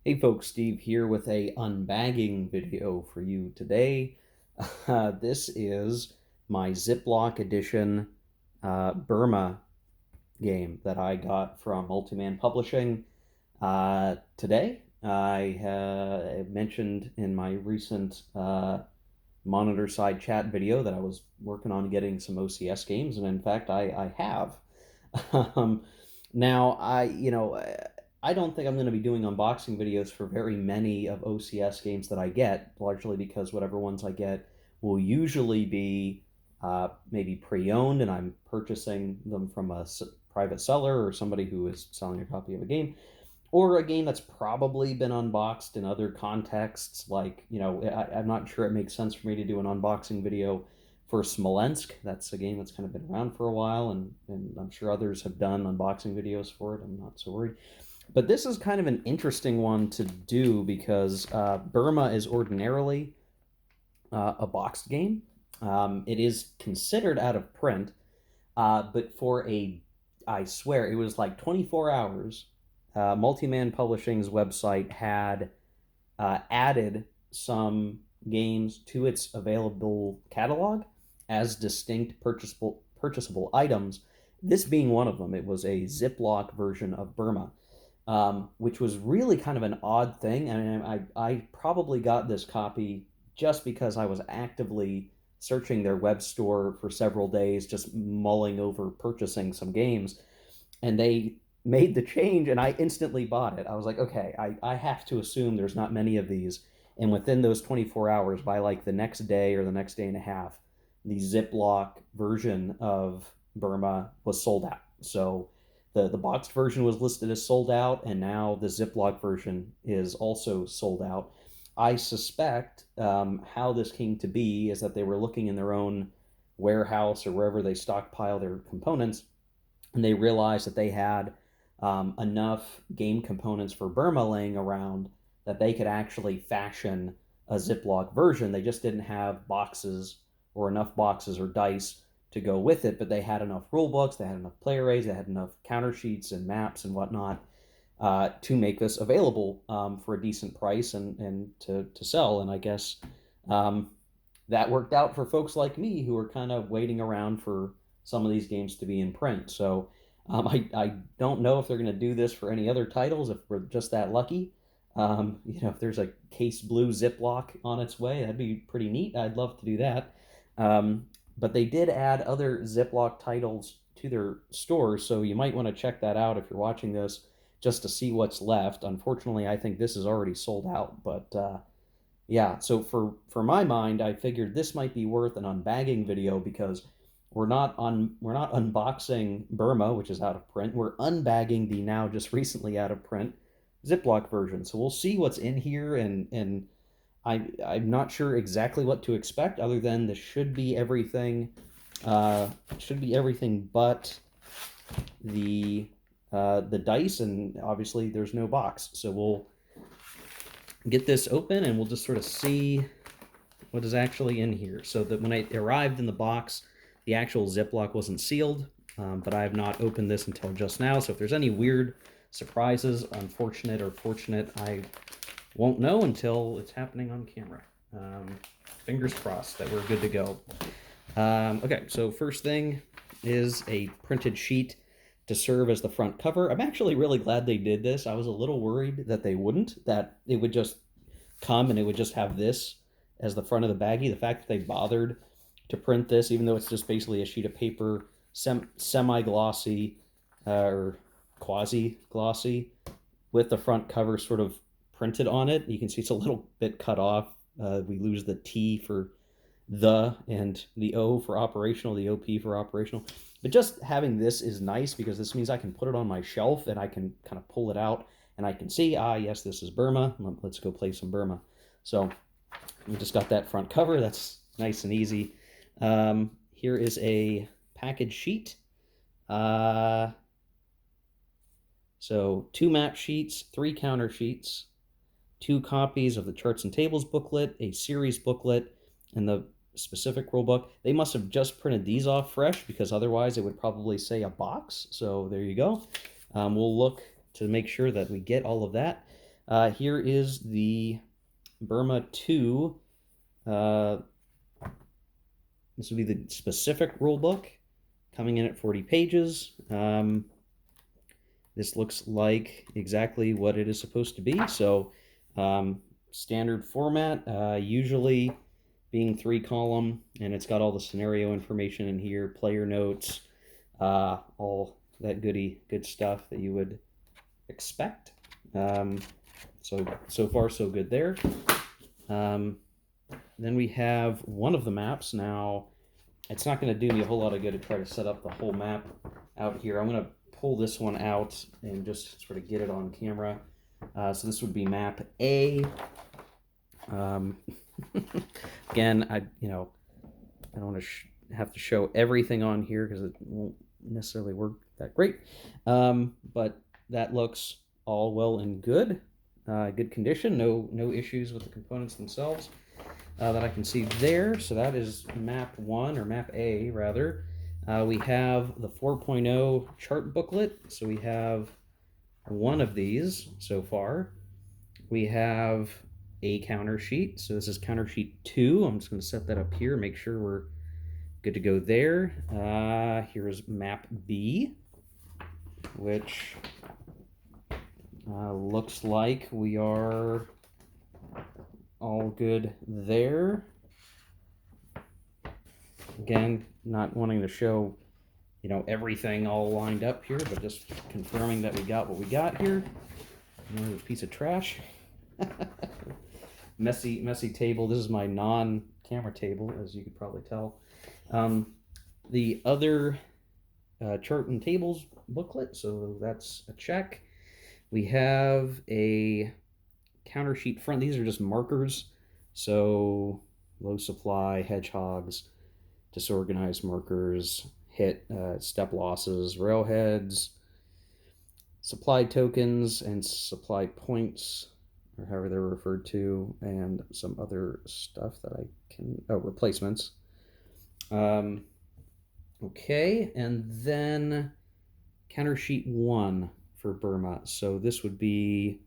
Hey folks, Steve here with a unbagging video for you today. This is my Ziplock edition Burma game that I got from Multiman Publishing today. I mentioned in my recent monitor side chat video that I was working on getting some OCS games, and in fact, I have. Um, now, I don't think I'm going to be doing unboxing videos for very many of OCS games that I get, largely because whatever ones I get will usually be maybe pre-owned, and I'm purchasing them from a private seller or somebody who is selling a copy of a game, or a game that's probably been unboxed in other contexts. Like, I'm not sure it makes sense for me to do an unboxing video for Smolensk. That's a game that's kind of been around for a while, and I'm sure others have done unboxing videos for it. I'm not so worried. But this is kind of an interesting one to do because Burma is ordinarily a boxed game. It is considered out of print, but I swear, it was like 24 hours. Multiman Publishing's website had added some games to its available catalog as distinct purchasable items. This being one of them. It was a Ziplock version of Burma, which was really kind of an odd thing. And I probably got this copy just because I was actively searching their web store for several days, just mulling over purchasing some games. And they made the change, and I instantly bought it. I was like, okay, I have to assume there's not many of these. And within those 24 hours, by like the next day or the next day and a half, the Ziplock version of Burma was sold out. So the boxed version was listed as sold out, and now the Ziplock version is also sold out. I suspect how this came to be is that they were looking in their own warehouse or wherever they stockpile their components, and they realized that they had enough game components for Burma laying around that they could actually fashion a Ziplock version. They just didn't have boxes or enough boxes or dice to go with it, but they had enough rule books, they had enough player aids, they had enough counter sheets and maps and whatnot to make this available for a decent price and to sell. And I guess that worked out for folks like me who are kind of waiting around for some of these games to be in print. So I don't know if they're going to do this for any other titles, if we're just that lucky. If there's a case blue Ziplock on its way, that'd be pretty neat. I'd love to do that. But they did add other Ziplock titles to their stores, so you might want to check that out if you're watching this, just to see what's left. Unfortunately, I think this is already sold out, but yeah. So for my mind, I figured this might be worth an unbagging video because we're not unboxing Burma, which is out of print. We're unbagging the now just recently out of print Ziplock version. So we'll see what's in here, and I'm not sure exactly what to expect, other than this should be everything. Should be everything but the dice, and obviously there's no box. So we'll get this open and we'll just sort of see what is actually in here. So that when it arrived in the box, the actual Ziplock wasn't sealed, but I have not opened this until just now. So if there's any weird surprises, unfortunate or fortunate, I won't know until it's happening on camera. Fingers crossed that we're good to go. Okay, so first thing is a printed sheet to serve as the front cover. I'm actually really glad they did this. I was a little worried that they wouldn't, that it would just come and it would just have this as the front of the baggie. The fact that they bothered to print this, even though it's just basically a sheet of paper, semi-glossy or quasi-glossy, with the front cover sort of printed on it. You can see it's a little bit cut off. We lose the T for the and the O for operational, the OP for operational. But just having this is nice because this means I can put it on my shelf and I can kind of pull it out and I can see, yes, this is Burma. Let's go play some Burma. So we just got that front cover. That's nice and easy. Here is a package sheet. So 2 map sheets, 3 counter sheets, 2 copies of the charts and tables booklet, a series booklet, and the specific rule book. They must have just printed these off fresh because otherwise it would probably say a box. So there you go. We'll look to make sure that we get all of that. Here is the Burma 2. This would be the specific rule book, coming in at 40 pages. This looks like exactly what it is supposed to be. So standard format, usually being 3-column, and it's got all the scenario information in here, player notes, all that good stuff that you would expect. So far so good there. Then we have one of the maps. Now, it's not going to do me a whole lot of good to try to set up the whole map out here. I'm going to pull this one out and just sort of get it on camera. So this would be map A. Again, I don't want to have to show everything on here because it won't necessarily work that great. But that looks all well and good. Good condition, no issues with the components themselves that I can see there. So that is map 1, or map A rather. We have the 4.0 chart booklet. So we have one of these so far. We have a counter sheet. So this is counter sheet 2. I'm just going to set that up here, make sure we're good to go there. Here's map B, which looks like we are all good there. Again, not wanting to show, everything all lined up here, but just confirming that we got what we got here. Another piece of trash. Messy table. This is my non-camera table, as you could probably tell. The other chart and tables booklet, so that's a check. We have a counter sheet front. These are just markers. So low supply, hedgehogs, disorganized markers, hit, step losses, railheads, supply tokens, and supply points, or however they're referred to, and some other stuff that I can, replacements. Okay, and then counter sheet 1 for Burma. So this would be,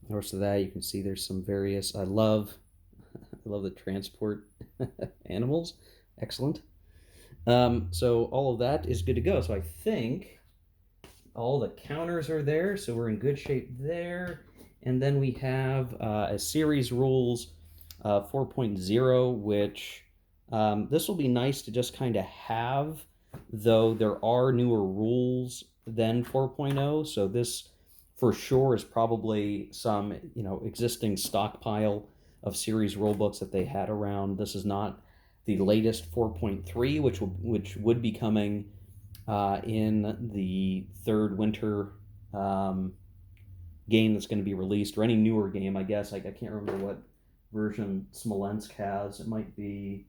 the rest of that, you can see there's some various, I love the transport animals. Excellent. So all of that is good to go. So I think all the counters are there, so we're in good shape there. And then we have a series rules 4.0, which this will be nice to just kind of have, though there are newer rules than 4.0. So this for sure is probably some existing stockpile of series rulebooks that they had around. This is not the latest 4.3, which would be coming in the third winter game that's going to be released, or any newer game, I guess. I can't remember what version Smolensk has. It might be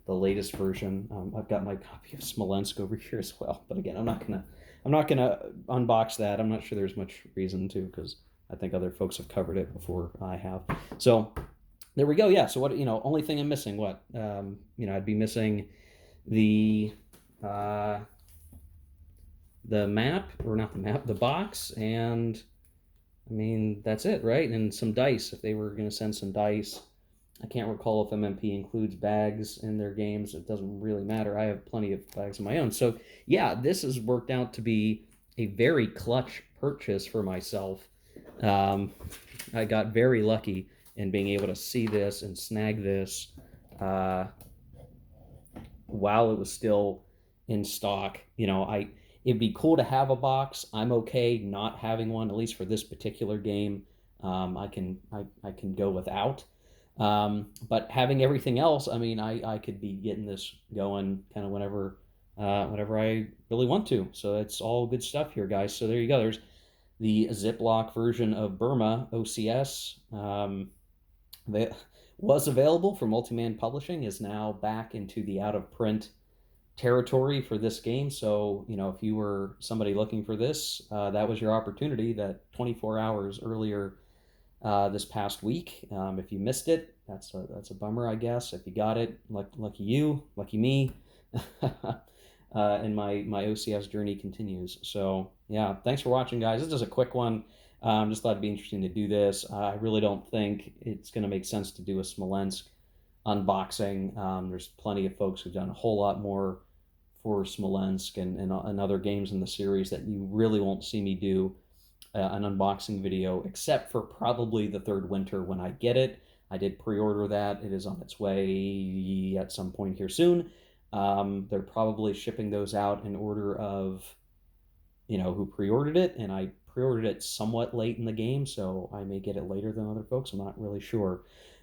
the latest version. I've got my copy of Smolensk over here as well, but again, I'm not gonna unbox that. I'm not sure there's much reason to, because I think other folks have covered it before I have. So there we go. Yeah. So what, only thing I'm missing, what, I'd be missing the map, or not the map, the box, and I mean, that's it, right? And some dice, if they were going to send some dice. I can't recall if MMP includes bags in their games. It doesn't really matter. I have plenty of bags of my own. So yeah, this has worked out to be a very clutch purchase for myself. I got very lucky in being able to see this and snag this while it was still in stock. It'd be cool to have a box. I'm okay not having one, at least for this particular game. I can go without. But having everything else, I mean, I could be getting this going kind of whenever I really want to. So it's all good stuff here, guys. So there you go. There's the Ziplock version of Burma OCS. That was available for Multi-Man Publishing, is now back into the out-of-print territory for this game. So, if you were somebody looking for this, that was your opportunity, that 24 hours earlier this past week. If you missed it, that's a bummer, I guess. If you got it, lucky you, lucky me. And my OCS journey continues. So yeah, thanks for watching, guys. This is a quick one. Just thought it'd be interesting to do this. I really don't think it's going to make sense to do a Smolensk unboxing. There's plenty of folks who've done a whole lot more for Smolensk and other games in the series that you really won't see me do an unboxing video, except for probably the Third Winter when I get it. I did pre-order that. It is on its way at some point here soon. They're probably shipping those out in order of, who pre-ordered it, and I pre-ordered it somewhat late in the game, so I may get it later than other folks. I'm not really sure.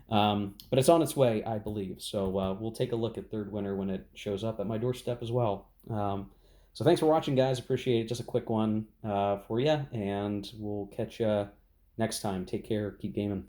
But it's on its way, I believe. So we'll take a look at Third Winter when it shows up at my doorstep as well. So thanks for watching, guys. Appreciate it. Just a quick one for you, and we'll catch you next time. Take care. Keep gaming.